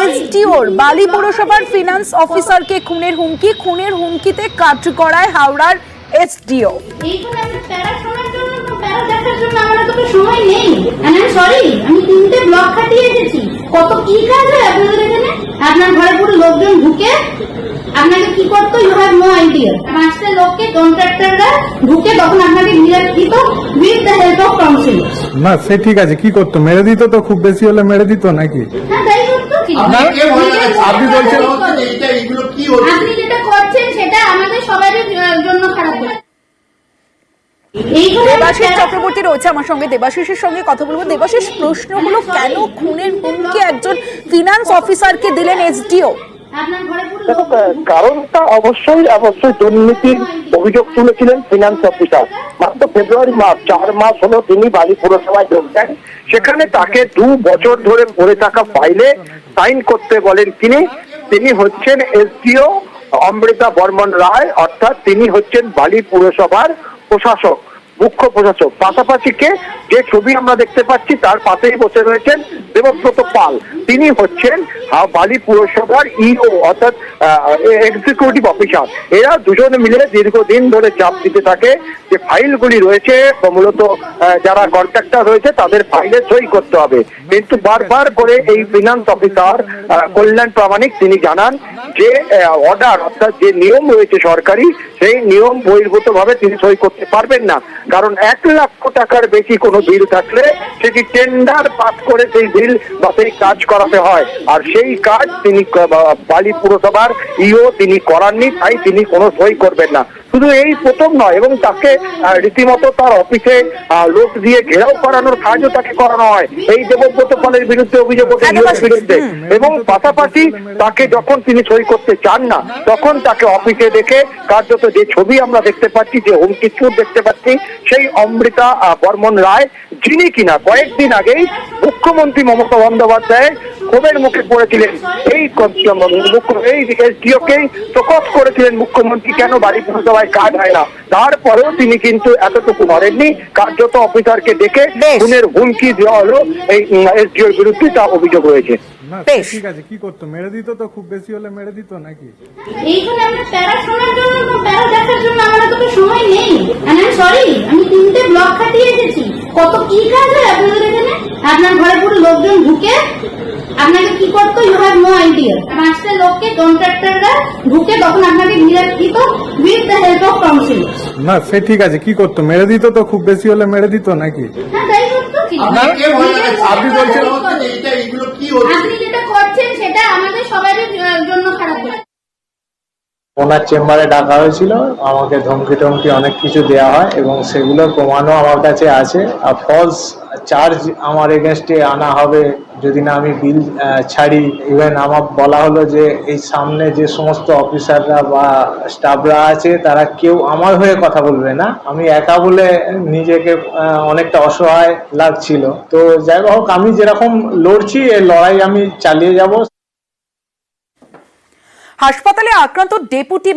এসডিওর বালি পৌরসভার ফিনান্স অফিসারকে খুনের হুমকিতে কাঠগড়ায় হাওড়ার এসডিও। এইখানে আমি প্যারা শোনার জন্য প্যারা দেখার জন্য আমার তো সময় নেই। আমি সরি, আমি 3টে ব্লক কাটিয়ে এসেছি। কত কি কাজ হয় আপনাদের এখানে? আপনার ঘরে পুরো লোকজন ঢুকে আপনাকে কি করতো, ইউ হ্যাভ নো আইডিয়া। 5টা লোককে কন্ট্রাক্টররা ঢুকে তখন আপনাকে নিরাপ দিত with the help of councillor. না সে ঠিক আছে, কি করতো? মেরে দিত তো, খুব বেশি হলে মেরে দিত নাকি? হ্যাঁ তাই করতো। আপনি বলছেন আপনি যেটা করছেন সেটা আমাদের সবারই জন্য খারাপ করে। দেবাশিস চক্রবর্তী রয়েছে আমার সঙ্গে, দেবাশিসের সঙ্গে কথা বলবো। দেবাশিস, প্রশ্ন হলো কেন খুনের হুমকি একজন ফিনান্স অফিসারকে দিলেন এসডিও? কারণটা অবশ্যই দুর্নীতির অভিযোগ তুলেছিলেন ফিনান্স অফিসার। মাত্র ফেব্রুয়ারি মাস 4 মাস হলো তিনি বালি পুরসভায় যোগ দেন। সেখানে তাকে 2 বছর ধরে পড়ে থাকা ফাইলে সাইন করতে বলেন তিনি হচ্ছেন এসডিও অমৃতা বর্মন রায়, অর্থাৎ তিনি হচ্ছেন বালি পুরসভার প্রশাসক, মুখ্য প্রশাসক। পাশাপাশি যে ছবি আমরা দেখতে পাচ্ছি তার পাশেই বসে রয়েছেন দেবব্রত পাল, তিনি হচ্ছেন বালি পুরসভার ইও অর্থাৎ এক্সিকিউটিভ অফিসার। এরা দুজনে মিলে দীর্ঘদিন ধরে চাপ দিতে থাকে যে ফাইলগুলি রয়েছে মূলত যারা কন্ট্রাক্টর রয়েছে তাদের ফাইলে সই করতে হবে। কিন্তু বারবার করে এই ফিনান্স অফিসার কল্যাণ প্রামাণিক তিনি জানান যে অর্ডার অর্থাৎ যে নিয়ম রয়েছে সরকারি, সেই নিয়ম বহির্ভূত ভাবে তিনি সই করতে পারবেন না। কারণ 1 লক্ষ টাকার বেশি কোনো বিল থাকলে সেটি টেন্ডার পাস করে সেই বিল বা সেই কাজ করাতে হয়, আর সেই কাজ তিনি বালি পুরসভার ইও তিনি করাননি, তাই তিনি কোনো সই করবেন না। শুধু এই প্রথম নয়, এবং তাকে রীতিমতো তার অফিসে লোক দিয়ে ঘেরাও করানোর কাজও তাকে করানো হয় এই দেবব্রত পালের বিরুদ্ধে অভিযোগ ওঠে ইওর বিরুদ্ধে। এবং পাশাপাশি তাকে যখন তিনি সই করতে চান না তখন তাকে অফিসে দেখে কার্যত যে ছবি আমরা দেখতে পাচ্ছি, যে হুমকি চুর দেখতে পাচ্ছি, সেই অমৃতা বর্মন রায়, যিনি কিনা কয়েকদিন আগেই মুখ্যমন্ত্রী মমতা বন্দ্যোপাধ্যায় ক্ষোভের মুখে পড়েছিলেন এই এসডিওকেই প্রকাশ করেছিলেন মুখ্যমন্ত্রী কেন বাড়ি পুরসভায় কাজ হয় না। তারপরেও তিনি কিন্তু এতটুকু করেননি, কার্যত অফিসারকে ডেকে খুনের হুমকি দেওয়া হলো এই এসডিওর বিরুদ্ধে, তা অভিযোগ রয়েছে। ঠিক আছে, কি করতো? মেরে দিত তো, খুব বেশি হলে মেরে দিত নাকি? এইখানে আমরা প্যারা শোনার জন্য প্যারা দেখার জন্য আমার তো সময় নেই। আমি সরি, আমি 3টে ব্লক কাটিয়ে এসেছি। কত কি কাজ হয় আপনাদের এখানে? আপনার ঘরে পুরো লোকজন ঢুকে আপনাকে কি করতো, ইউ হ্যাভ নো আইডিয়া। 5টা লোককে কন্ট্রাক্টররা ঢুকে তখন আপনাকে নিরাপ দিত with the help of councillor. না সে ঠিক আছে, কি করতো? মেরে দিত তো, খুব বেশি হলে মেরে দিত নাকি? হ্যাঁ তাই করতো। আপনি বলছেন আপনি যেটা করছেন সেটা আমাদের সবারই জন্য খারাপ করে। ওনার চেম্বারে ডাকা হয়েছিল, আমাকে ধমকি টমকি অনেক কিছু দেওয়া হয় এবং সেগুলোর প্রমাণও আমার কাছে আছে। আর ফলস চার্জ আমার এগেনস্টে আনা হবে যদি না আমি বিল ছাড়ি। ইভেন আমার বলা হলো যে এই সামনে যে সমস্ত অফিসাররা বা স্টাফরা আছে তারা কেউ আমার হয়ে কথা বলবে না, আমি একা বলে নিজেকে অনেকটা অসহায় লাগছিল। তো যাই হোক, আমি যেরকম লড়ছি এই লড়াই আমি চালিয়ে যাব। হাসপাতালে আক্রান্ত ডেপুটি